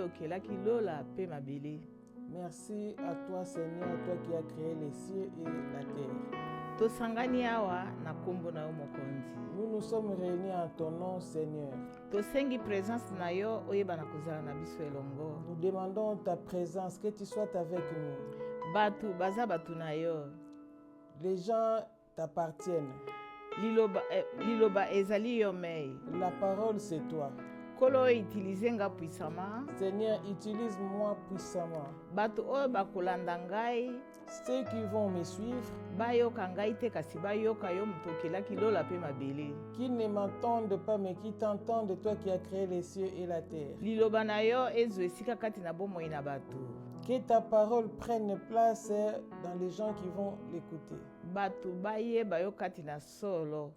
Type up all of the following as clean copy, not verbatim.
tokelaki lola pe mabele. Merci à toi Seigneur, toi qui as créé les cieux et la terre. Tosangani awa na kombo na yo mokonzi. Nous nous sommes réunis en ton nom Seigneur. Tosengi présence na yo oyeba na kozala na biso elongo. Nous demandons ta présence, que tu sois avec nous. Batu baza batu na yo. Les gens t'appartiennent. Liloba ezali yo mei. La parole c'est toi. Kolo utiliser nga puissamment. Seigneur, utilise-moi puissamment. Batu oyo bakolanda ngai. Ceux qui vont me suivre, bayoka ngai te kasi bayoka yo motokelaki lola pe mabele. Qui ne m'entendent pas mais qui t'entendent, toi qui as créé les cieux et la terre. Liloba na yo ezo esika kati na bomoi na batu. Que ta parole prenne place dans les gens qui vont l'écouter. Batu baye bayo kati na solo.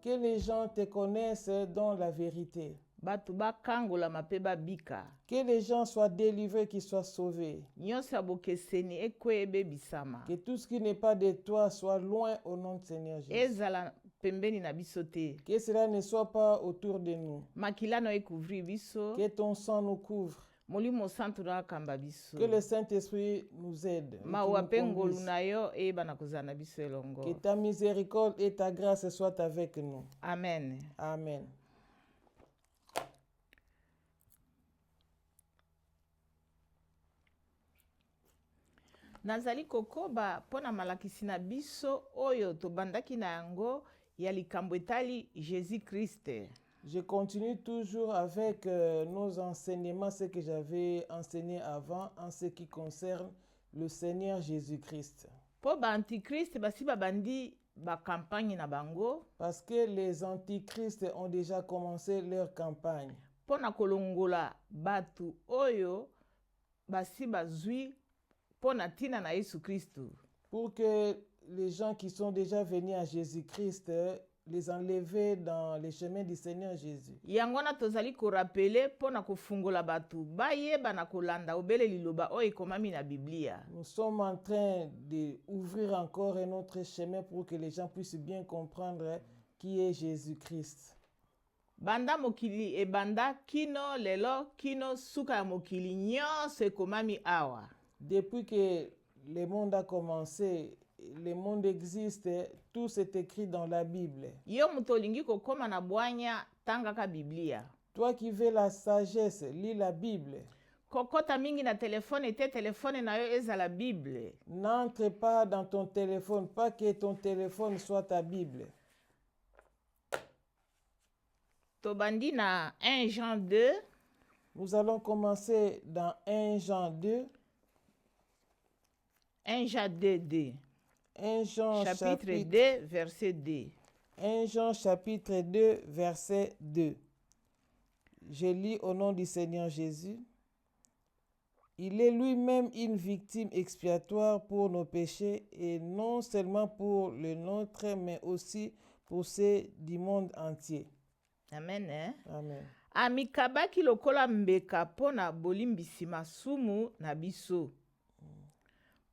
Que les gens te connaissent dans la vérité. Batu bakangola mape babika. Que les gens soient délivrés, qu'ils soient sauvés. Nyonso abokeseni ekwebe bisama. Que tout ce qui n'est pas de toi soit loin au nom de Seigneur Jésus. Ezala pembeni na biso te. Que cela ne soit pas autour de nous. Makila no ekouvrir biso. Que ton sang nous couvre. Molimo santo na kamba biso. Que le Saint-Esprit nous aide. Mawa pengolu na yo eba na kozana biso elongo. Que ta miséricorde et ta grâce soient avec nous. Amen. Amen. Nazali kokoba pona malakisi na biso oyo tobandaki na yango ya likambo etali Jésus-Christ. Je continue toujours avec nos enseignements, ce que j'avais enseigné avant en ce qui concerne le Seigneur Jésus-Christ. Po ba antichrist basi babandi ba campagne na bango. Parce que les antichrists ont déjà commencé leur campagne. Pona kolongola batu oyo basi bazui pona tina na Yesu Christ. Pour que les gens qui sont déjà venus à Jésus-Christ les enlever dans les chemins du Seigneur Jésus. Yangona tozali ko rappeler pona kofungola batu bayeba na kolanda obele liloba oyo ekomami na Biblia. Nous sommes en train d'ouvrir encore un autre chemin pour que les gens puissent bien comprendre qui est Jésus-Christ. Banda mokili e banda kino lelo kino suka mokili nyonso ekomami awa. Depuis que le monde a commencé, le monde existe, tout est écrit dans la Bible. Yo mutolingi kokoma na bwanya tangaka Biblia. Toi qui veux la sagesse, lis la Bible. Kokota mingi na telefone te telefone na yo eza la Bible. N'entre pas dans ton téléphone, pas que ton téléphone soit ta Bible. Tobandi na 1 Jean 2. Nous allons commencer dans 1 Jean 2. 1 Jean 2, 2. 1 Jean chapitre 2, verset 2. 1 Jean chapitre 2, verset 2. Je lis au nom du Seigneur Jésus. Il est lui-même une victime expiatoire pour nos péchés, et non seulement pour le nôtre, mais aussi pour ceux du monde entier. Amen. Amen. Amikabaki lokola mbeka pona bolimbisi masumu na biso.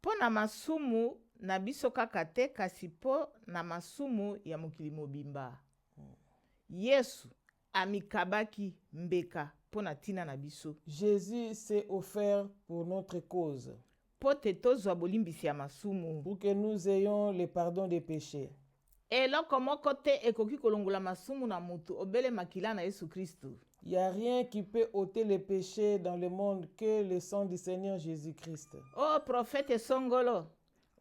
Pona masumu na biso kaka te kasi po na masumu ya mokili mobimba. Yesu amikabaki mbeka pona tina na biso. Jésus s'est offert pour notre cause. Po te tozwa bolimbisi ya masumu. Pour que nous ayons le pardon des péchés. Eloko moko te ekoki kolongola masumu na mutu obele makila na Yesu Kristo. Il n'y a rien qui peut ôter les péchés dans le monde que le sang du Seigneur Jésus-Christ. Oh, prophète Songolo.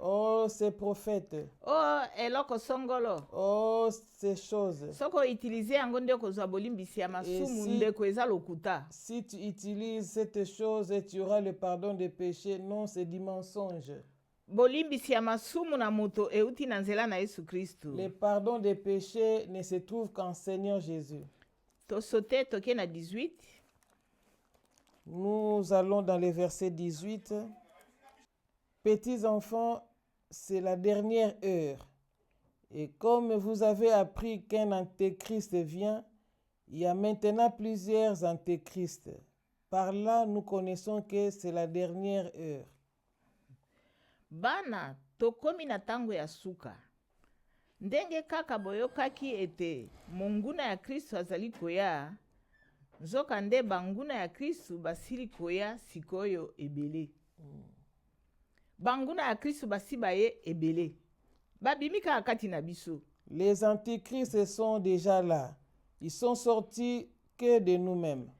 Oh, ces prophètes. Oh, eloko Songolo. Oh, ces choses. Soko utiliser yango nde kozwa bolimbisi ya masumu ndeko eza lokuta. Si tu utilises cette chose, tu auras le pardon des péchés. Non, c'est du mensonge. Bolimbisi ya masumu na muto euti na nzela na Yesu Kristo. Le pardon des péchés ne se trouve qu'en Seigneur Jésus. Tosote toke na 18. Nous allons dans le verset 18. Petits enfants, c'est la dernière heure. Et comme vous avez appris qu'un antéchrist vient, il y a maintenant plusieurs antéchrists. Par là, nous connaissons que c'est la dernière heure. Bana, tokomi na tango ya suka. Ndenge kaka boyokaki ete monguna ya Kristo azali koya, nzoka nde banguna ya Kristu basili koya sikoyo ebele. Banguna ya Kristu basi baye ebele. Babimika kati na biso. Les antichrists sont déjà là. Ils sont sortis que de nous-mêmes.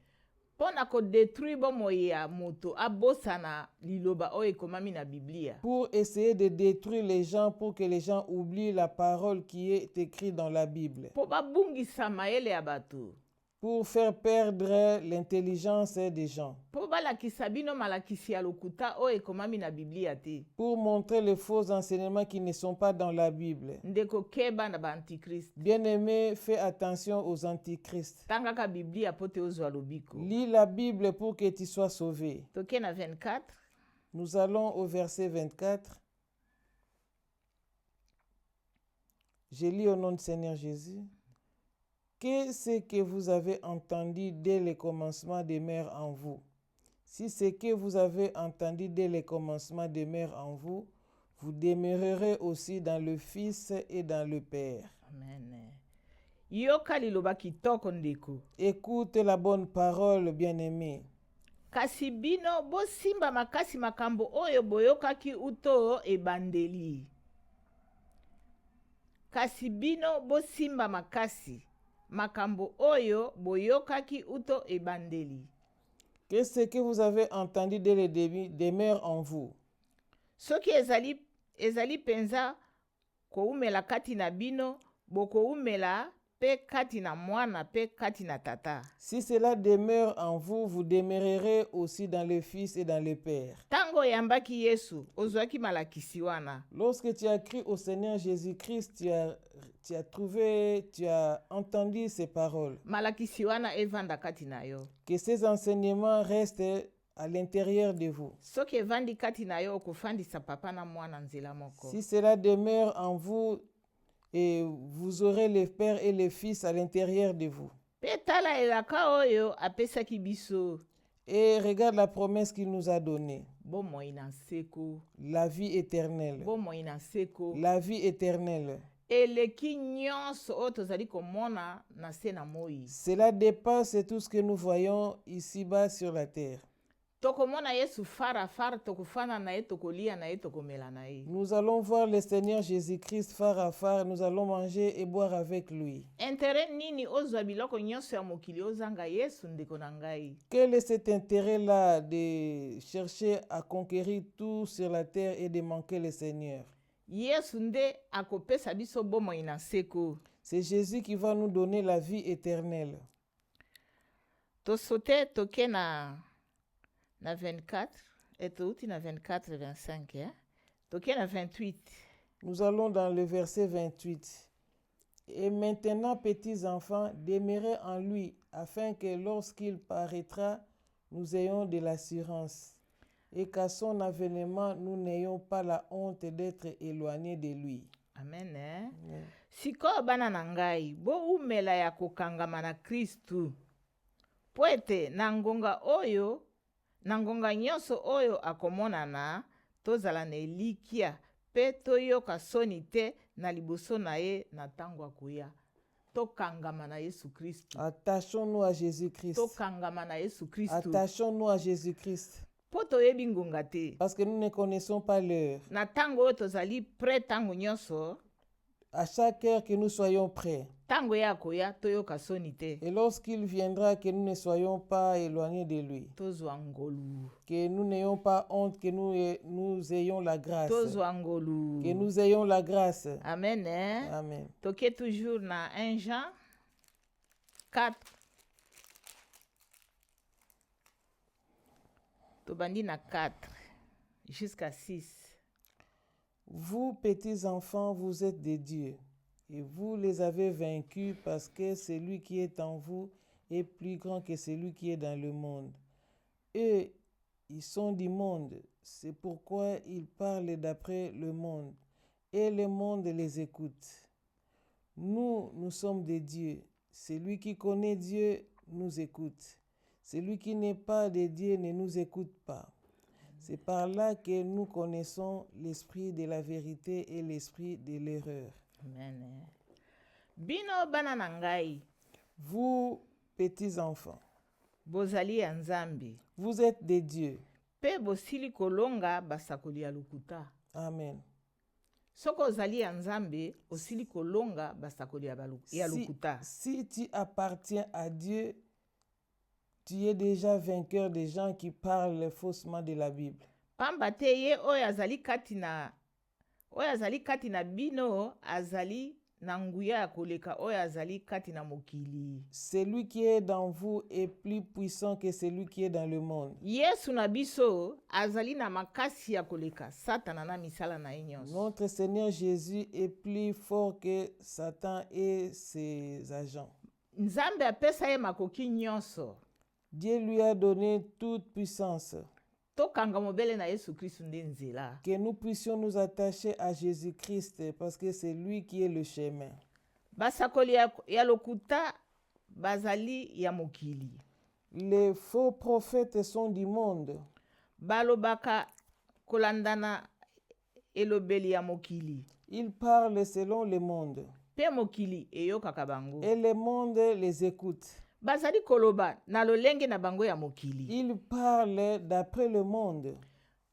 Pona ko détruire bomoi ya moto abosana liloba oyo ekomami na Biblia. Pour essayer de détruire les gens, pour que les gens oublient la parole qui est écrite dans la Bible. Po babungisa mayele ya bato. Pour faire perdre l'intelligence des gens. Po balakisa bino malakisi ya lokuta oyo ekomami na Biblia te. Pour montrer les faux enseignements qui ne sont pas dans la Bible. Ndeko keba na ba antichrist. Bien-aimé, fais attention aux antichrists. Tangaka Biblia pote ozwa lobiko. Lis la Bible pour que tu sois sauvé. Toke na 24. Nous allons au verset 24. Je lis au nom du Seigneur Jésus. Qu'est-ce que vous avez entendu dès le commencement demeure en vous? Si ce que vous avez entendu dès le commencement demeure en vous, vous demeurerez aussi dans le Fils et dans le Père. Amen. Yoka liloba kitoko ndeko. Écoute la bonne parole, bien-aimé. Kasi bino bosimba makasi makambo oyo boyokaki uto ebandeli. Kasi bino bosimba makasi makambo oyo boyokaki uto ebandeli. Qu'est-ce que vous avez entendu dès le début demeure en vous. Soki ezali penza koumela kati na bino, bokoumela pe kati na mwana pe kati na tata. Si cela demeure en vous, vous demeurerez aussi dans le Fils et dans le Père. Tango yambaki Yesu, ozwaki malakisi wana. Lorsque tu as cru au Seigneur Jésus-Christ, tu as entendu ces paroles. Malakisi wana evanda kati na yo. Que ces enseignements restent à l'intérieur de vous. Soki evandi kati na yo okofandisa papa na mwana nzela moko. Si cela demeure en vous, et vous aurez le Père et le Fils à l'intérieur de vous. Pe tala elaka oyo apesaki biso. Et regarde la promesse qu'il nous a donnée. Bomoi na seko. La vie éternelle. Bomoi na seko. La vie éternelle. Eleki nyonso oyo tozali komona na se na moi. Cela dépasse tout ce que nous voyons ici-bas sur la terre. Tokomona Yesu fara tokufana na ye tokolia na ye tokomela na ye. Nous allons voir le Seigneur Jésus-Christ phare à phare, nous allons manger et boire avec lui. Intérêt nini ozwa biloko nyonso ya mokili ozanga Yesu ndeko na ngai? Quel est cet intérêt-là de chercher à conquérir tout sur la terre et de manquer le Seigneur? Yesu nde akopesa biso bomoi na seko. C'est Jésus qui va nous donner la vie éternelle. Tosote toke na 24, et touti na 24, 25, hein? Toke na 28. Nous allons dans le verset 28. Et maintenant, petits enfants, demeurez en lui, afin que lorsqu'il paraîtra, nous ayons de l'assurance, et qu'à son avènement, nous n'ayons pas la honte d'être éloignés de lui. Amen. Eh? Amen. Sikoyo bana na ngai, bo umela ya kokangama na Kristu. Po ete na ngonga nyonso oyo akomonana, tozala na elikia, pe toyoka soni te na liboso na ye na tango akoya. Tokangama na Yesu Kristu. Attachons-nous à Jésus-Christ. Tokangama na Yesu Kristu. Attachons-nous à Jésus-Christ. Po toyebi ngonga te. Parce que nous ne connaissons pas l'heure. Na tango oyo tozali prêt tango nyonso. À chaque heure que nous soyons prêts. Tango ya koya toyoka soni te. Et lorsqu'il viendra, que nous ne soyons pas éloignés de lui. Tozwa ngolu. Que nous n'ayons pas honte, que nous ayons la grâce. Tozwa ngolu. Que nous ayons la grâce. Amen. Eh? Amen. Toke toujours na 1 Jean 4. Tobandi na 4 jusqu'à 6. Vous, petits enfants, vous êtes des dieux, et vous les avez vaincus parce que celui qui est en vous est plus grand que celui qui est dans le monde. Eux, ils sont du monde, c'est pourquoi ils parlent d'après le monde, et le monde les écoute. Nous, nous sommes des dieux. Celui qui connaît Dieu nous écoute. Celui qui n'est pas de Dieu ne nous écoute pas. C'est par là que nous connaissons l'esprit de la vérité et l'esprit de l'erreur. Amen. Bino bana na ngai. Vous, petits enfants. bozali ya Nzambe. Vous êtes des dieux. Pe bosili kolonga basakoli ya lokuta. Amen. Soko ozali ya Nzambe, osili kolonga basakoli ya lokuta. Si tu appartiens à Dieu, tu es déjà vainqueur des gens qui parlent faussement de la Bible. Pamba te ye oyo azali kati na bino azali na nguya ya koleka oyo azali kati na mokili. Celui qui est dans vous est plus puissant que celui qui est dans le monde. Yesu na biso azali na makasi ya koleka Satana na misala na ye nyonso. Notre Seigneur Jésus est plus fort que Satan et ses agents. Nzambe apesa ye makoki nyonso. Dieu lui a donné toute puissance. Tokanga mobele na Yesu Kristo nde nzela. Que nous puissions nous attacher à Jésus-Christ parce que c'est lui qui est le chemin. Basakoli ya lokuta bazali ya mokili. Les faux prophètes sont du monde. Balobaka kolandana elobeli ya mokili. Ils parlent selon le monde. Pe mokili eyokaka bango. Et le monde les écoute. Bazali koloba na lolenge na bango ya mokili. Ils parlent d'après le monde.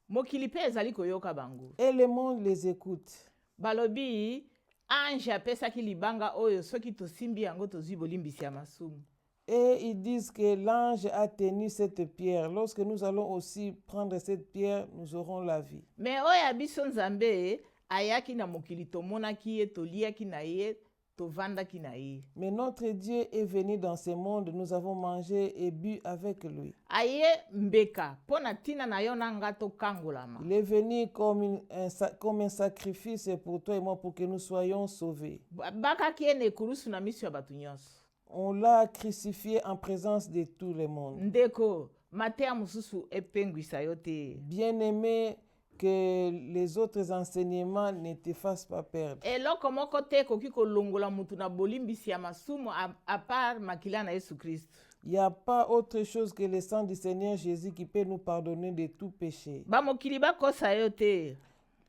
Mokili pe ezali koyoka bango. Et le monde les écoute. Balobi ange apesaki libanga oyo soki tosimbi yango tozwi bolimbisi ya masumu. Et ils disent que l'ange a tenu cette pierre. Lorsque nous allons aussi prendre cette pierre, nous aurons la vie. Mais oya biso Nzambe ayaki na mokili tomonaki ye toliaki na ye tovandaki na ye. Mais notre Dieu est venu dans ce monde, nous avons mangé et bu avec lui. Aye mbeka pona tina na yo nanga tokangolama. Il est venu comme un sacrifice pour toi et moi pour que nous soyons sauvés. Bakaki ye ne kurusu na miso ya batu nyonso. On l'a crucifié en présence de tout le monde. Ndeko matea mususu epengwisa yo te. Bien-aimé, que les autres enseignements ne te fassent pas perdre. Eloko moko te koki kolongola mutu na bolimbisi ya masumu à part makila na Yesu Christ. Il n'y a pas autre chose que le sang du Seigneur Jésus qui peut nous pardonner de tout péché. Ba mokili bakosa yo te.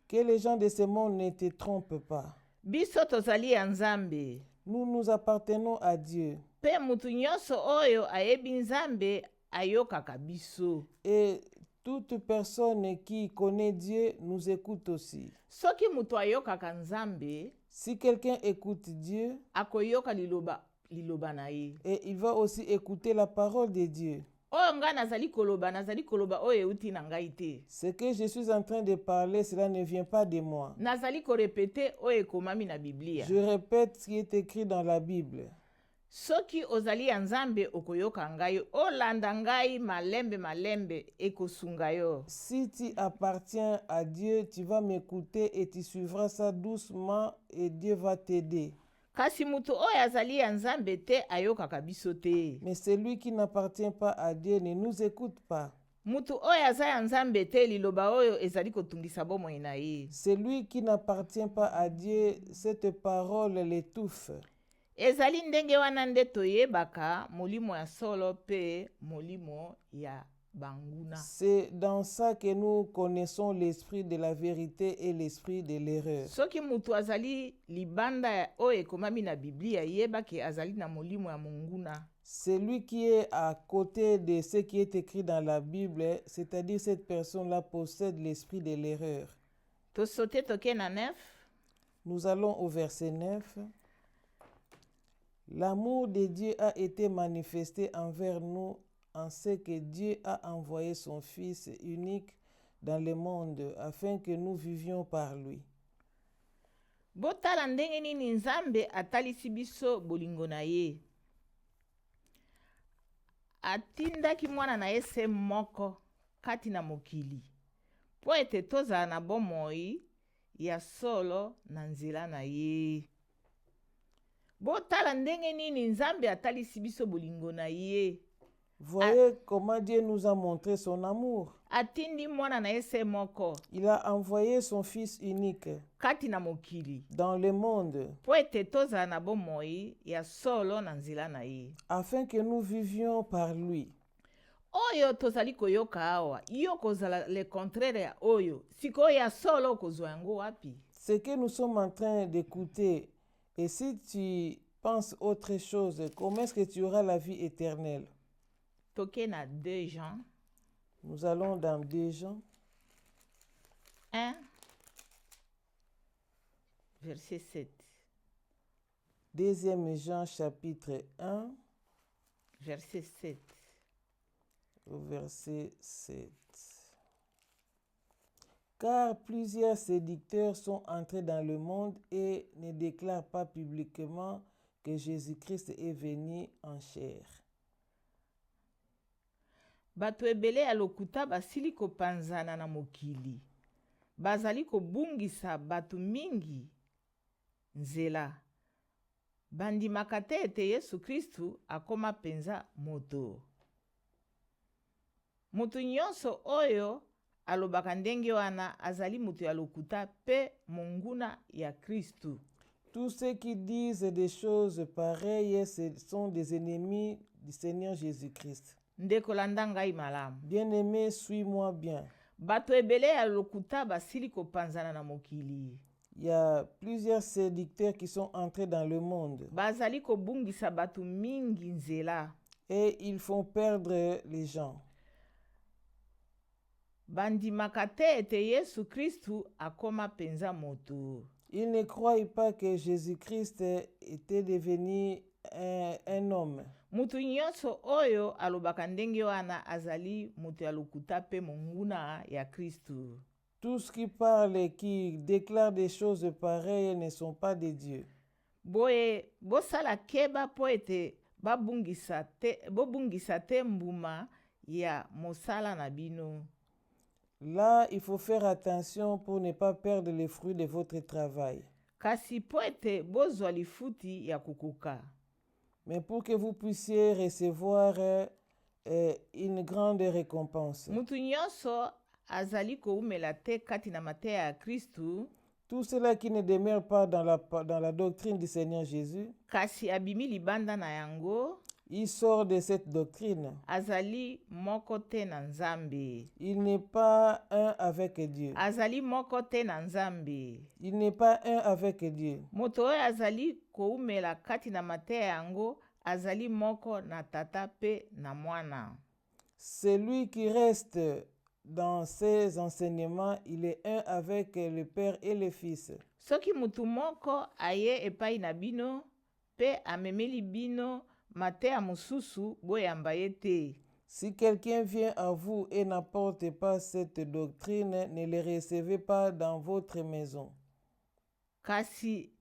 Que les gens de ce monde ne te trompent pas. Biso tozali ya Nzambe. Nous nous appartenons à Dieu. Pe mutu nyonso oyo ayebi Nzambe ayokaka biso. Et toute personne qui connaît Dieu nous écoute aussi. Soki mutu ayokaka Nzambe, si quelqu'un écoute Dieu, akoyoka liloba na ye. Et il va aussi écouter la parole de Dieu. Oyo nga nazali koloba oyo euti na ngai te. Ce que je suis en train de parler, cela ne vient pas de moi. Nazali korepete oyo ekomami na Biblia. Je répète ce qui est écrit dans la Bible. Soki ozali ya Nzambe okoyoka ngai, olanda ngai malembe ekosunga yo. Si tu appartiens à Dieu, tu vas m'écouter et tu suivras ça doucement et Dieu va t'aider. Kasi mutu oyo azali ya Nzambe te ayokaka biso te. Mais celui qui n'appartient pas à Dieu ne nous écoute pas. Mutu oyo aza ya Nzambe te liloba oyo ezali kotungisa bomoi na ye. Celui qui n'appartient pas à Dieu, cette parole l'étouffe. Ezali ndenge wana nde toyebaka molimo ya solo pe molimo ya banguna. C'est dans ça que nous connaissons l'esprit de la vérité et l'esprit de l'erreur. Soki mutu azali libanda oyo ekomami na Biblia yebaki azali na molimo ya monguna. Celui qui est à côté de ce qui est écrit dans la Bible, c'est-à-dire cette personne-là possède l'esprit de l'erreur. Tosote toke na 9. Nous allons au verset 9. L'amour de Dieu a été manifesté envers nous en ce que Dieu a envoyé son Fils unique dans le monde afin que nous vivions par lui. Botala ndenge nini Nzambe atalisi biso bolingo na ye. Atindaki mwana na ye se moko kati na mokili. Po ete tozala na bomoi ya solo na nzela na ye. Botala ndenge nini Nzambe atalisi biso bolingo na ye. Voyez comment Dieu nous a montré son amour. Atindi mwana na ye se moko. Il a envoyé son Fils unique kati na mokili. Dans le monde. Po ete tozala na bomoi ya solo na nzela na ye. Afin que nous vivions par lui. Oyo tozali koyoka awa, yo kozala le contraire ya oyo. Siko ya solo kozwa yango wapi. Ce que nous sommes en train d'écouter, et si tu penses autre chose, comment est-ce que tu auras la vie éternelle? Toke na 2 Jean Nous allons dans 2 Jean, 1, verset 7. 2 Jean chapitre 1, Verset 7. au verset 7. Car plusieurs séducteurs sont entrés dans le monde et ne déclarent pas publiquement que Jésus-Christ est venu en chair. Bato ebele ya lokuta basili kopanzana na mokili. Bazali kobungisa bato mingi nzela. Bandimaka te ete Yesu Kristu akoma penza moto. Mutu nyonso oyo alobaka ndenge wana azali mutu ya lokuta pe monguna ya Kristu. Tous ceux qui disent des choses pareilles sont des ennemis du Seigneur Jésus-Christ. Ndeko landa ngai malamu. Bien-aimé, suis-moi bien. Bato ebele ya lokuta basili kopanzana na mokili. Il y a plusieurs séducteurs qui sont entrés dans le monde Bazali kobungisa bato mingi nzela. et ils font perdre les gens. Bandimaka te ete Yesu Kristu akoma penza moto. Ils ne croient pas que Jésus-Christ était devenu un homme. Mutu nyonso oyo alobaka ndenge wana azali mutu ya lokuta pe monguna ya Kristu. Tous qui parlent, qui déclarent des choses pareilles ne sont pas des dieux. Boye bosala keba po ete bobungisa te mbuma ya mosala na bino. Là, il faut faire attention pour ne pas perdre les fruits de votre travail. Kasi po ete bozwa lifuti ya kukuka. Mais pour que vous puissiez recevoir une grande récompense. Mutu nyonso azali koumela te kati na mateya ya Kristu. Tout cela qui ne demeure pas dans la doctrine du Seigneur Jésus, Kasi abimi libanda na yango. il sort de cette doctrine. Azali moko te na Nzambe. Il n'est pas un avec Dieu. Azali moko te na Nzambe. Il n'est pas un avec Dieu. Moto oyo azali koumela kati na mateya yango azali moko na tata pe na mwana. Celui qui reste dans ses enseignements, il est un avec le Père et le Fils. Soki mutu moko aye epai na bino pe amemeli bino mateya mosusu boyamba ye te. Si quelqu'un vient à vous et n'apporte pas cette doctrine, ne le recevez pas dans votre maison. Kasi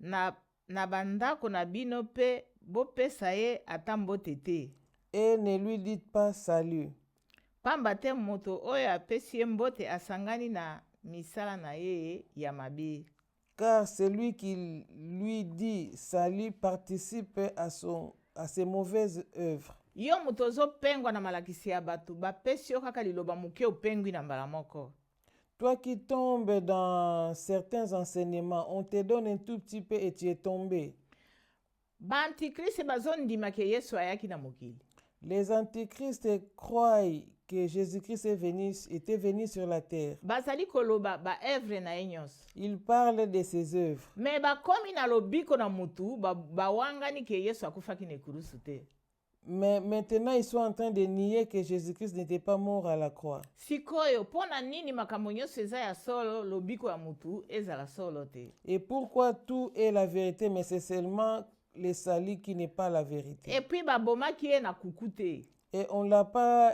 na bandako na bino pe bopesa ye ata mbote te. Et ne lui dites pas salut. Pamba te moto oyo apesi ye mbote asangani na misala na ye ya mabe. Car celui qui lui dit salut participe à ses mauvaises œuvres. Yo moto ozopengwa na malakisi ya bato bapesi yo kaka liloba moke opengwi na mbala moko. Toi qui tombes dans certains enseignements, on te donne un tout petit peu et tu es tombé. Ba-antikriste bazondima ke Yesu ayaki na mokili. Les antichristes croient que Jésus-Christ était venu sur la terre. Bazali koloba ba evre na ye nyonso. Ils parlent de ses œuvres. Me bakomi na lobiko na mutu bawangani ke Yesu akufaki na ekurusu te. Mais maintenant, ils sont en train de nier que Jésus-Christ n'était pas mort à la croix. Sikoyo pona nini makambo nyonso eza ya solo lobiko ya mutu ezala solo te. Et pourquoi tout est la vérité, mais c'est seulement le salut qui n'est pas la vérité. Et puis babomaki ye na kuku te. Et on ne l'a pas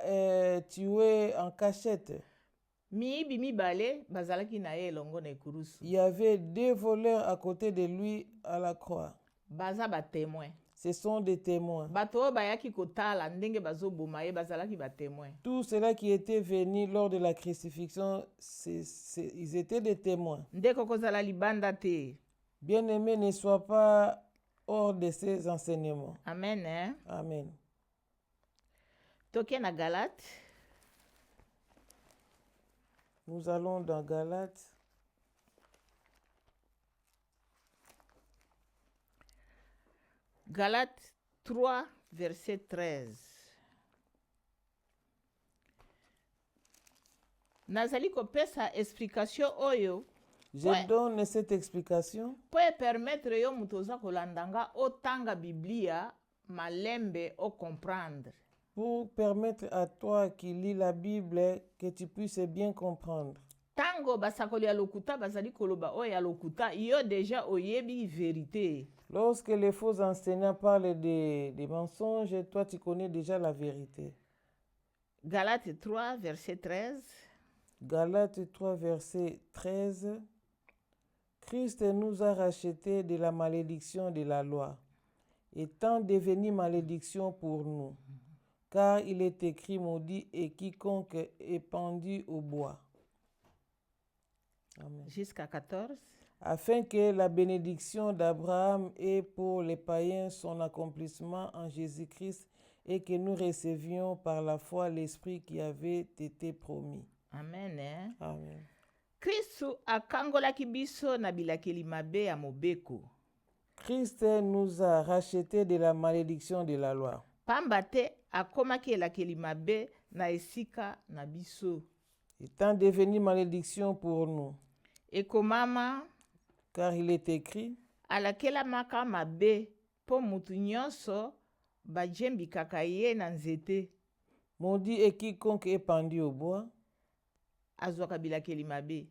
tué en cachette. Miyibi mibale bazalaki na ye elongo na ekurusu. Il y avait 2 voleurs à côté de lui à la croix. Baza ba témoin. Ce sont des témoins. Bato oyo bayaki kotala ndenge bazoboma ye bazalaki ba témoin. Tous ceux qui étaient venus lors de la crucifixion, ils étaient des témoins. Ndeko kozala libanda te. Bien-aimé, ne sois pas hors de ces enseignements. Amen. Hein? Amen. Toke na Galate. Nous allons dans Galates. Galates 3, verset 13. Nazali kopesa explication oyo. Je donne cette explication Po permettre yo mutu oza kolandanga otanga Biblia malembe o comprendre. pour permettre à toi qui lis la Bible que tu puisses bien comprendre. Tango basakoli ya lokuta bazali koloba oyo ya lokuta yo déjà oyebi vérité. Lorsque les faux enseignants parlent des mensonges, toi tu connais déjà la vérité. Galates 3, verset 13. Galates 3, verset 13. Christ nous a rachetés de la malédiction de la loi, étant devenu malédiction pour nous, car il est écrit maudit et quiconque est pendu au bois. Amen. Jusqu'à 14. Afin que la bénédiction d'Abraham ait pour les païens son accomplissement en Jésus-Christ et que nous recevions par la foi l'Esprit qui avait été promis. Amen. Eh? Amen. Kristu akangolaki biso na bilakeli mabe ya mobeko. Christ nous a rachetés de la malédiction de la loi. Pamba te akomaki elakeli mabe na esika na biso. Étant devenu malédiction pour nous. Ekomama, Car il est écrit, alakelamaka mabe po mutu nyonso bajembikaka ye na nzete. maudit est quiconque est pendu au bois, Azwaka bilakeli mabe.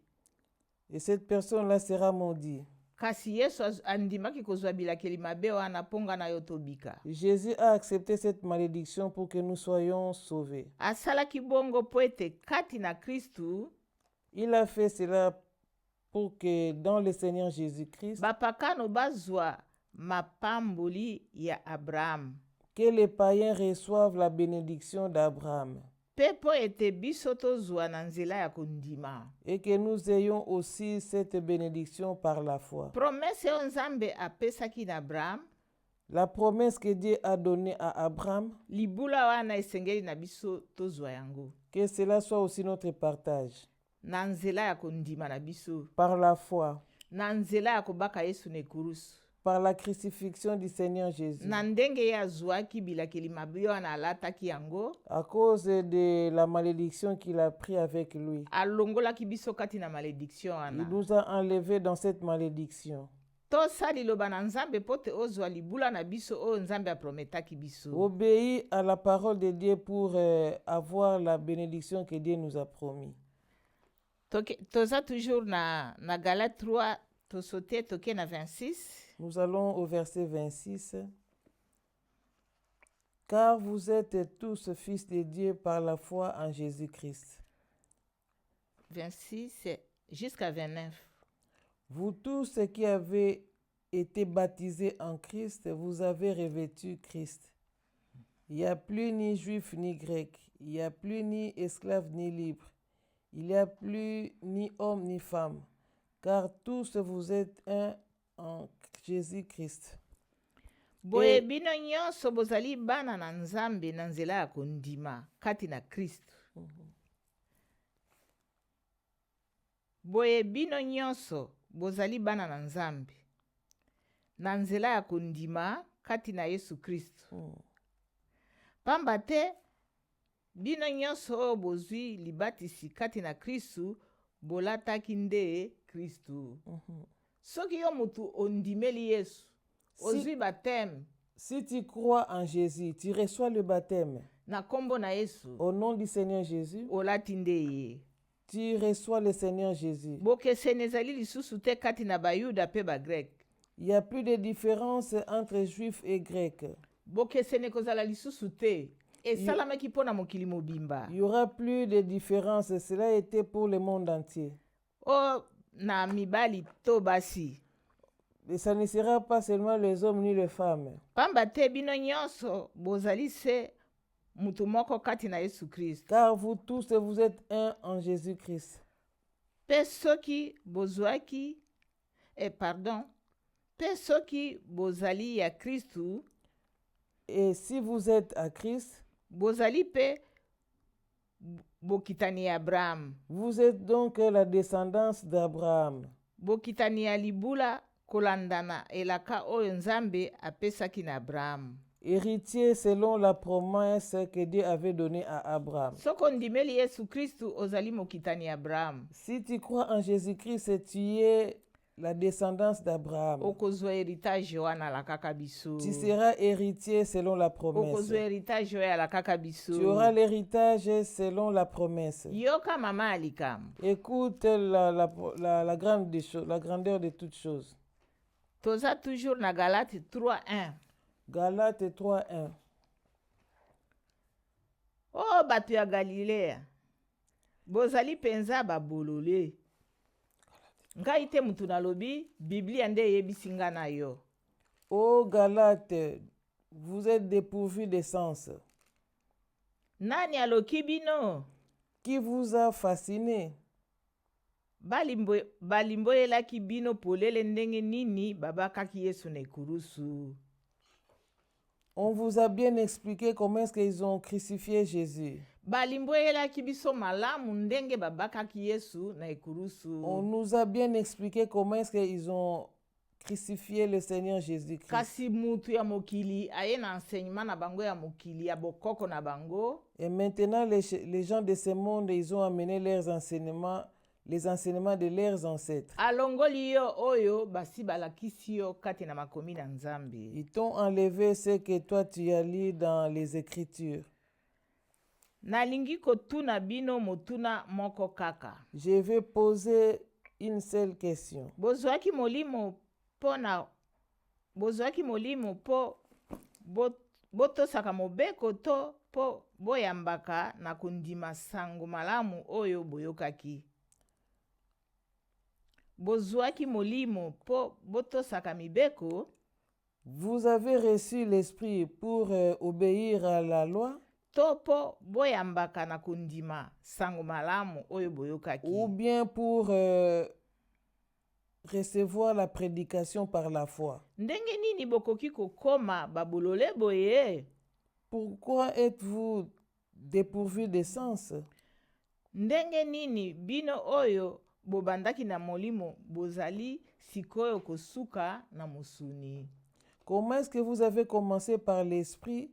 et cette personne-là sera maudite. Kasi Yesu andimaki kozwa bilakeli mabe wana ponga na yo tobika. Jésus a accepté cette malédiction pour que nous soyons sauvés. Asalaki bongo po ete kati na Kristu Il a fait cela pour que dans le Seigneur Jésus-Christ, bapakano bazwa mapamboli ya Abraham. que les païens reçoivent la bénédiction d'Abraham Pe po ete biso tozwa na nzela ya kondima. et que nous ayons aussi cette bénédiction par la foi. Promese oyo Nzambe apesaki na Abraham, La promesse que Dieu a donnée à Abraham, libula wana esengeli na biso tozwa yango. que cela soit aussi notre partage Na nzela ya kondima na biso. par la foi, Na nzela ya kobaka Yesu na ekurusu. par la crucifixion du Seigneur Jésus, Na ndenge ye azwaki bilakeli mabe wana alataki yango, à cause de la malédiction qu'il a pris avec lui. alongolaki biso kati na malédiction Il wana. nous a enlevés dans cette malédiction. Tosali liloba na Nzambe po te ozwa libula na biso oyo Nzambe aprometaki biso. Obéis à la parole de Dieu pour avoir la bénédiction que Dieu nous a promis. Toza toujours na Galates 3, tosote toke na 26. Nous allons au verset 26. Car vous êtes tous fils de Dieu par la foi en Jésus-Christ. 26 jusqu'à 29. Vous tous qui avez été baptisés en Christ, vous avez revêtu Christ. Il n'y a plus ni juif ni grec, il n'y a plus ni esclave ni libre, il n'y a plus ni homme ni femme, car tous vous êtes un en Jésus-Christ. Boye bino nyonso bozali bana na Nzambe na nzela ya kondima kati na Kristu. Boye bino nyonso bozali bana na Nzambe na nzela ya kondima kati na Yesu Kristu. Pamba te bino nyonso oyo bozwi libatisi kati na Kristu bolataki nde Kristu. Soki yo mutu ondimeli Yesu, ozwi baptême Si tu crois en Jésus, tu reçois le baptême na kombo na Yesu, au nom du Seigneur Jésus, olati nde ye. tu reçois le Seigneur Jésus. Bokeseni ezali lisusu te kati na bayuda pe bagrek. Il n'y a plus de différence entre juifs et grecs. Bokeseni kozala lisusu te. Esalamaki mpo na mokili mobimba. Il n'y aura plus de différence. Cela était pour le monde entier. O na mibali to basi. Et ça ne sera pas seulement les hommes ni les femmes. Pamba te bino nyonso bozali se mutu moko kati na Yesu Kristu. Car vous tous, vous êtes un en Jésus-Christ. Pe soki bozwaki, pe soki bozali ya Kristu, Et si vous êtes à Christ, bozali pe bokitani ya Abraham. vous êtes donc la descendance d'Abraham. Bokitani ya libula kolandana elaka oyo Nzambe apesaki na Abraham. Héritier selon la promesse que Dieu avait donnée à Abraham. Soko ondimeli Yesu Kristu ozali mokitani ya Abraham. Si tu crois en Jésus-Christ, tu es la descendance d'Abraham. okozwa héritage wana ala kaka biso. Tu seras héritier selon la promesse. okozwa héritage oyo ala kaka biso. Tu auras l'héritage selon la promesse. yoka mama ya likambo. Écoute la grandeur de toutes choses. toza toujours na Galate 3:1. Galates 3:1. o bato ya Galilea bozali mpenza babolole. ngai te mutu nalobi, biblia nde eyebisi nga na yo. Ô Galates, vous êtes dépourvus de sens. nani aloki bino? Qui vous a fasciné? balimboyelaki bino polele ndenge nini babakaki Yesu na ekurusu. On vous a bien expliqué comment est-ce qu'ils ont crucifié Jésus. balimboyelaki biso malamu ndenge babakaki Yesu na ekurusu. On nous a bien expliqué comment est-ce qu'ils ont crucifié le Seigneur Jésus-Christ. kasi mutu ya mokili aye na enseignement na bango ya mokili ya bokoko na bango. Et maintenant, les gens de ce monde, ils ont amené leurs enseignements, les enseignements de leurs ancêtres. alongoli yo oyo basi balakisi yo kati na makomi na Nzambe. Ils t'ont enlevé ce que toi tu as lu dans les Écritures. nalingi kotuna bino motuna moko kaka. Je vais poser une seule question. bozwaki molimo mpo botosaka mobeko to mpo boyambaka na kondima sango malamu oyo boyokaki. bozwaki molimo mpo botosaka mibeko. Vous avez reçu l'Esprit pour obéir à la loi, to mpo boyambaka na kondima sango malamu oyo boyokaki. ou bien pour recevoir la prédication par la foi. ndenge nini bokoki kokoma babolole boye? Pourquoi êtes-vous dépourvus de sens? ndenge nini bino oyo bobandaki na molimo bozali sikoyo kosuka na mosuni? Comment est-ce que vous avez commencé par l'esprit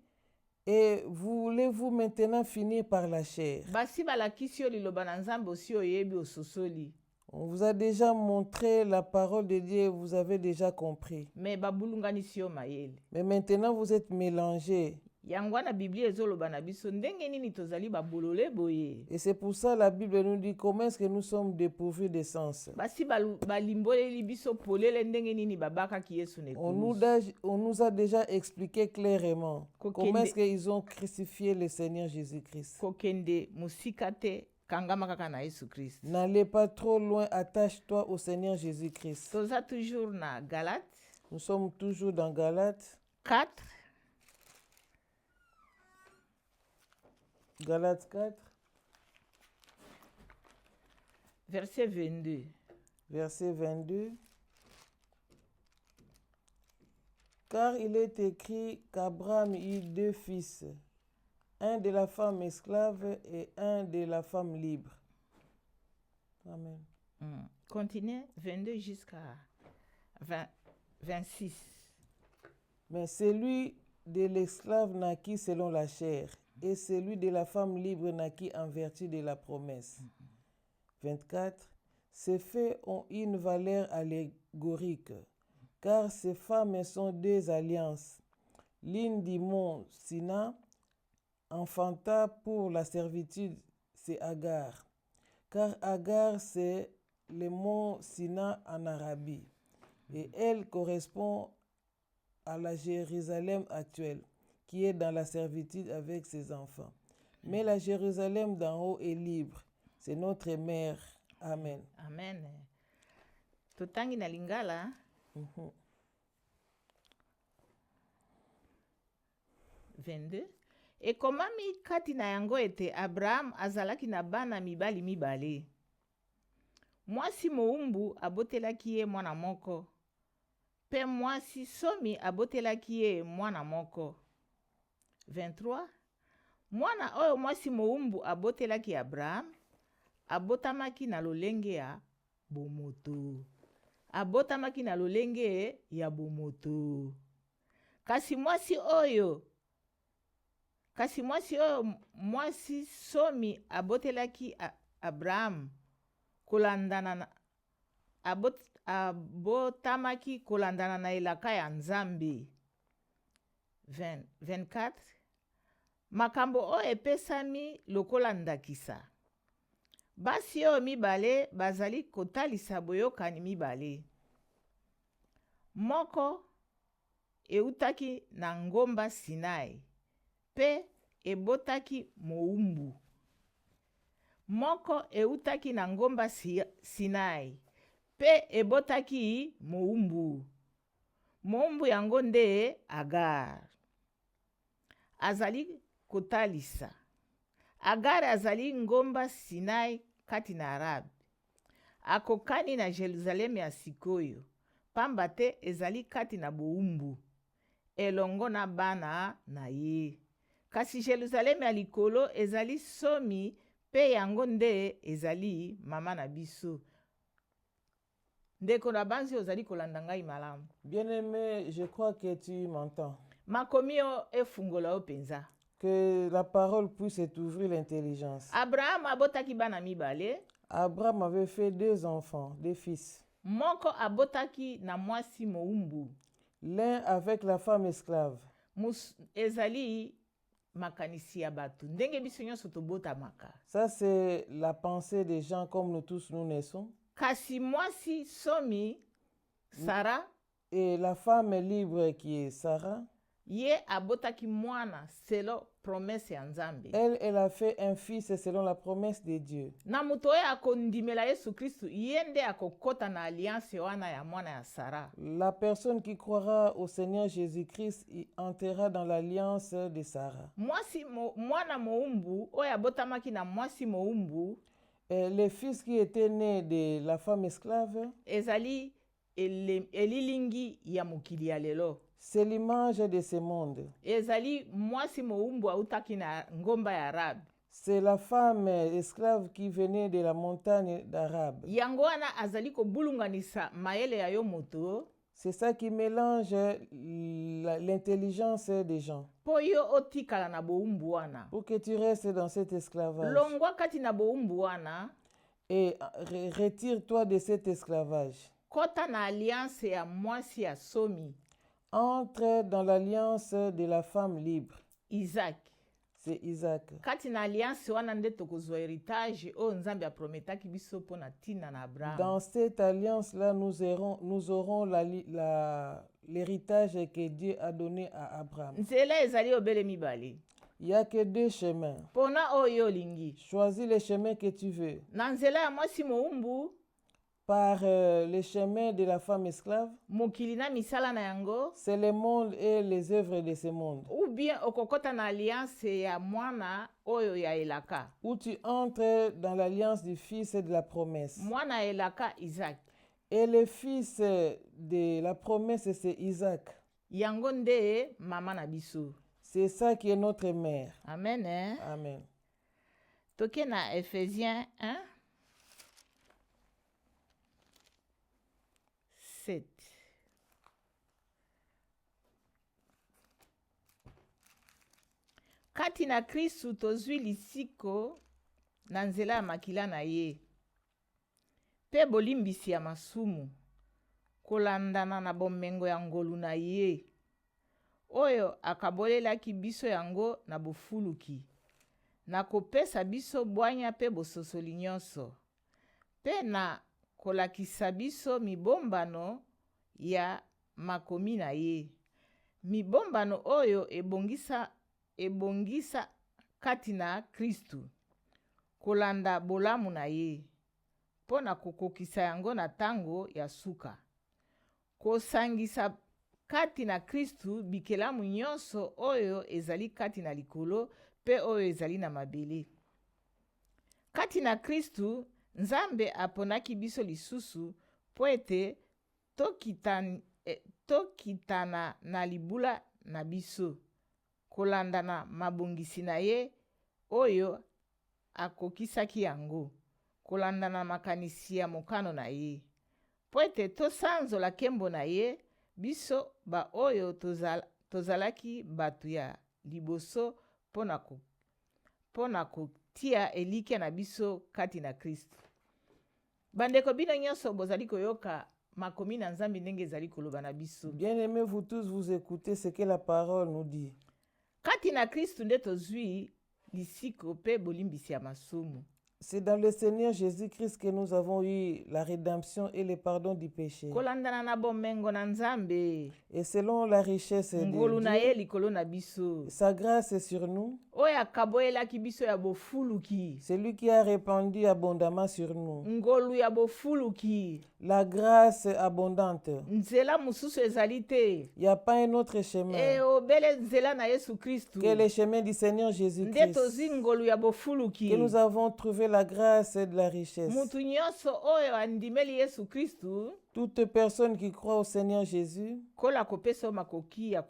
et voulez-vous maintenant finir par la chair? basi balakisi yo liloba na Nzambe osi oyebi ososoli. On vous a déjà montré la parole de Dieu, vous avez déjà compris. me babulunganisi yo mayele. Mais maintenant vous êtes mélangés. yango wana biblia ezoloba na biso ndenge nini tozali babolole boye. Et c'est pour ça la Bible nous dit comment est-ce que nous sommes dépourvus de sens. basi balimboleli biso polele ndenge nini babakaki Yesu na On nous a déjà expliqué clairement Kokende. comment est-ce qu'ils ont crucifié le Seigneur Jésus-Christ. kokende mosika te, kangama kaka na Yesu Christ. N'allez pas trop loin, attache-toi au Seigneur Jésus-Christ. toza toujours na Galate Nous sommes toujours dans Galates. 4 Galates 4, verset 22. verset 22. Car il est écrit qu'Abraham eut 2 fils, un de la femme esclave et un de la femme libre. Amen. Continue 22 jusqu'à 26. Mais celui de l'esclave naquit selon la chair, et celui de la femme libre naquit en vertu de la promesse. 24. Ces faits ont une valeur allégorique, car ces femmes sont 2 alliances. L'une du mont Sina enfanta pour la servitude, c'est Agar, car Agar c'est le mont Sina en Arabie, et elle correspond à la Jérusalem actuelle, qui est dans la servitude avec ses enfants. Mais la Jérusalem d'en haut est libre. C'est notre mère. Amen. Amen. Totangi na Lingala. Mhm. 22. ekomami kati na yango ete Abraham azalaki na bana mibali mibale. mwasi mowumbu abotelaki ye mwana moko, mpe mwasi somi abotelaki ye mwana moko. 23. mwana oyo mwasi mowumbu abotelaki Abraham abotamaki na lolenge ya bomoto. Abotamaki na lolenge ya bomoto. Kasi mwasi oyo mwasi somi abotelaki Abraham abotamaki kolandana na elaka ya Nzambe. 24. Makambo oyo epesami lokola ndakisa. Basi oyo mibale bazali kotalisa boyokani mibale. Moko eutaki na ngomba Sinai, pe ebotaki mowumbu. Moko eutaki na ngomba Sinai, pe ebotaki mowumbu. Mowumbu yango nde Agar. Azali kotalisa. Agar azali ngomba Sinai kati na Arabi. Akokani na Jerusalem ya sikoyo, pamba te ezali kati na bowumbu, elongo na bana na ye. Kasi Jerusalem ya likolo ezali somi, pe yango nde ezali mama na biso. Ndeko na banzi ozali kolanda ngai malamu. Bien-aimé, je crois que tu m'entends. Makomi o efungola o penza. Que la parole puisse t'ouvrir l'intelligence. Abraham abotaki bana mibale. Abraham avait fait 2 enfants, 2 fils. Moko abotaki na mwasi mowumbu. L'un avec la femme esclave. Ezali makanisi ya batu. Ndenge biso nyonso tobotamaka. Ça, c'est la pensée des gens comme nous tous nous naissons. Kasi mwasi somi, Sarah. Et la femme libre qui est Sarah. Ye abotaki mwana selon promesse ya Nzambe. Elle a fait un fils selon la promesse de Dieu. Na muto oyo akondimela Yesu Kristu, ye nde akokota na alliance wana ya mwana ya Sarah. La personne qui croira au Seigneur Jésus-Christ entrera dans l'alliance de Sarah. Mwana mowumbu oyo abotamaki na mwasi mowumbu. Les fils qui étaient nés de la femme esclave. Ezali elilingi ya mokili ya lelo. C'est l'image de ce monde. Ezali mwasi mowumbu autaki na ngomba ya Arabe. C'est la femme esclave qui venait de la montagne d'Arabe. Yango wana azali kobulunganisa mayele ya yo moto. C'est ça qui mélange l'intelligence des gens. Po yo otikala na bowumbu wana. Pour que tu restes dans cet esclavage. Longwa kati na bowumbu wana. Et retire-toi de cet esclavage. Kota na alliance ya mwasi ya somi. Entre dans l'alliance de la femme libre. Isaac. C'est Isaac. Kati na alliance wana nde tokozwa héritage o Nzambe aprometaki biso po na tina na Abraham. Dans cette alliance-là, nous aurons l'héritage que Dieu a donné à Abraham. Nzela ezali obele mibale. Il n'y a que 2 chemins. Pona oyo lingi. Choisis le chemin que tu veux. Na nzela ya mwasi mowumbu. Par le chemin de la femme esclave. Mokili na misala na yango. C'est le monde et les œuvres de ce monde. Ou bien okokota na alliance ya mwana oyo ya elaka. Où tu entres dans l'alliance du fils de la promesse. Mwana elaka Isaac. Et le fils de la promesse, c'est Isaac. Yango nde mama na biso. C'est ça qui est notre mère. Amen. Amen. Toke na Ephésiens 1. 7. Kati na Kristu tozwi lisiko na nzela ya makila na ye. Pe bolimbisi ya masumu, kolandana na bomengo ya ngolu na ye. Oyo akabolelaki biso yango na bofuluki, na kopesa biso bwanya pe bososoli nyonso, pe na kolakisa biso mibombano ya makomi na ye. Mibombano oyo ebongisa kati na Kristu, kolanda bolamu na ye, mpo na kokokisa yango na tango ya suka. Kosangisa kati na Kristu bikelamu nyonso oyo ezali kati na likolo pe oyo ezali na mabele. Kati na Kristu, Nzambe aponaki biso lisusu po ete tokitana na libula na biso, kolanda na mabongisi na ye oyo akokisaki yango, kolanda na makanisi ya mokano na ye, po ete tosanzola nkembo na ye, biso ba oyo tozalaki batu ya liboso mpo na kotia elikya na biso kati na Kristu. Bandeko bino nyonso bozali koyoka makomi na nzambe ndenge ezali koloba na biso. Bien-aimés, vous tous, vous écoutez ce que la parole nous dit. Kati na Kristu nde tozwi lisiko mpe bolimbisi ya masumu. C'est dans le Seigneur Jésus-Christ que nous avons eu la rédemption et le pardon du péché. Kolandana na bomengo na nzambe. Et selon la richesse de Ngolu na ye Dieu, likolo na biso. sa grâce est sur nous. Oyo akaboyelaki biso ya bofuluki. C'est lui qui a répandu abondamment sur nous. Ngolu ya bofuluki. La grâce abondante. Nzela mususu ezali te. Il n'y a pas un autre chemin Obele nzela na Yesu Kristu. que le chemin du Seigneur Nde Jésus-Christ. tozi ngolu ya bofuluki. Que nous avons trouvé la grâce et de la richesse. Mutu nyonso oyo andimeli Yesu Kristu. Toute personne qui croit au Seigneur Jésus, Kola kopesa makoki ya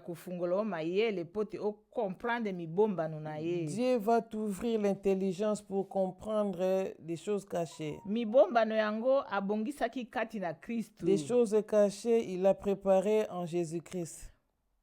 kufungola mayele pote o comprendre mibombano na ye. Dieu va t'ouvrir l'intelligence pour comprendre des choses cachées. Mibombano yango abongisaki kati na Kristu. Des choses cachées, il a préparées en Jésus-Christ.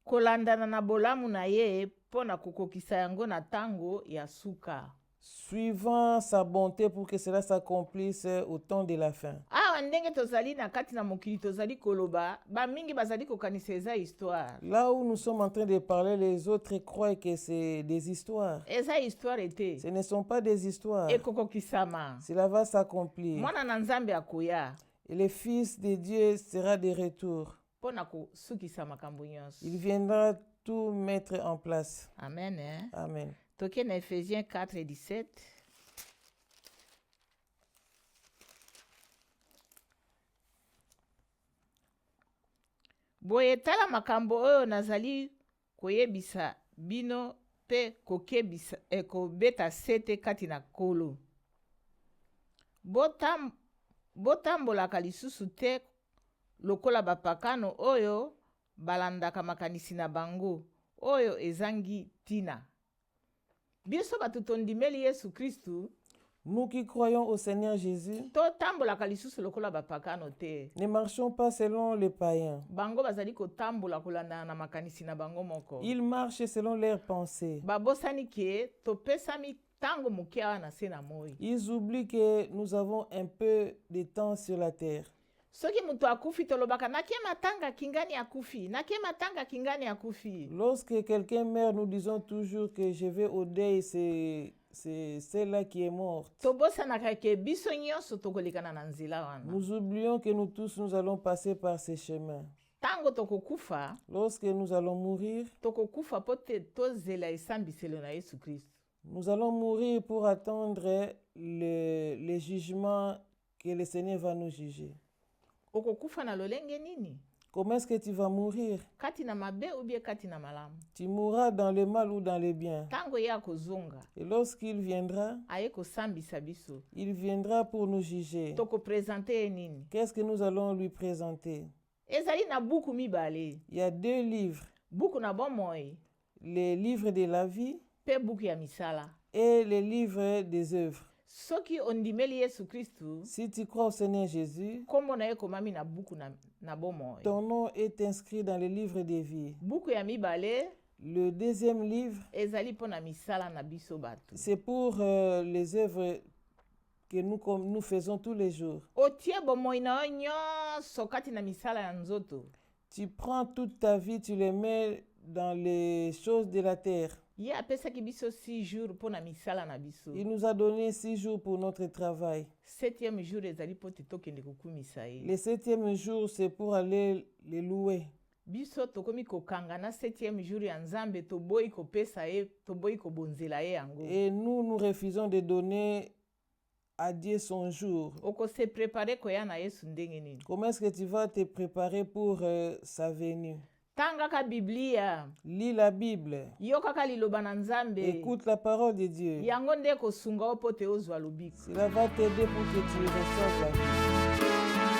Kolandana na bolamu na ye pona kokokisa yango na tango ya suka. Suivant sa bonté pour que cela s'accomplisse au temps de la fin. Awa ndenge tozali na kati na mokili tozali koloba bamingi bazali kokanisa eza histoire. Là où nous sommes en train de parler, les autres croient que c'est des histoires. Eza histoire ete. Ce ne sont pas des histoires. Ekokokisama. Cela va s'accomplir. Mwana na nzambe akoya. Et le Fils de Dieu sera de retour. Pona kosukisa makambo nyonso. Il viendra tout mettre en place. Amen. Hein? Amen. Toke na Ephésiens 4 et 17. Boye tala makambo oyo nazali koyebisa bino pe kokebisa kobeta sete kati na kolo. Botambolaka lisusu te lokola bapakano oyo balandaka makanisi na bango oyo ezangi tina. Biso bato tondimeli Yesu Kristu. Nous qui croyons au Seigneur Jésus, Totambolaka lisusu lokola bapakano te. ne marchons pas selon les païens. Bango bazali kotambola kolanda na makanisi na bango moko. Ils marchent selon leurs pensées. Babosani ke topesami tango moke awa na se na moi. Ils oublient que nous avons un peu de temps sur la terre. Soki mutu akufi tolobaka nake matanga kingani akufi, nake matanga kingani akufi. Lorsque quelqu'un meurt, nous disons toujours que je vais au deuil, c'est celle-là qui est morte. Tobosanaka ke biso nyonso tokolekana na nzela wana. Nous oublions que nous tous, nous allons passer par ces chemins. Tango tokokufa, Lorsque nous allons mourir, tokokufa pote tozela esambiselo na Yesu Kristu. nous allons mourir pour attendre le jugement que le Seigneur va nous juger. Okokufa na lolenge nini? Comment est-ce que tu vas mourir? Kati na mabe ou bien kati na malamu. Tu mourras dans le mal ou dans le bien. Tango ya kozonga, Et lorsqu'il viendra, aye kosambisa biso. il viendra pour nous juger. Toko présenter ye nini? Qu'est-ce que nous allons lui présenter? Ezali na buku mibale. Il y a 2 livres. Buku na bomoi, Les livres de la vie pe buku ya misala. et les livres des œuvres. Soki ondimeli Yesu Kristu, Si tu crois au Seigneur Jésus, kombo na ye komami na buku na bomoi. ton nom est inscrit dans le livre des vies. Buku ya mibale, Le 2e livre, ezali pona misala na biso bato. c'est pour les œuvres que nous faisons tous les jours. Otie bomoi na yo nyonso kati na misala ya nzoto. Tu prends toute ta vie, tu les mets dans les choses de la terre. Ye apesaki biso 6 jours pona misala na biso. Il nous a donné 6 jours pour notre travail. 7e jour ezali pote tokende kokumisa ye. Le 7e jour, c'est pour aller les louer. Biso tokomi kokanga na 7e jour ya nzambe toboyi kopesa ye, toboyi kobonzela ye yango. Et nous refusons de donner à Dieu son jour. Oko se préparer koya na Yesu ndenge nini? Comment est-ce que tu vas te préparer pour sa venue? Tangaka Biblia, Lis la Bible. yokaka liloba na nzambe. Écoute la parole de Dieu. Yango nde kosunga o pote ozwa lobiko. Cela va t'aider pour que tu reçoives la vie.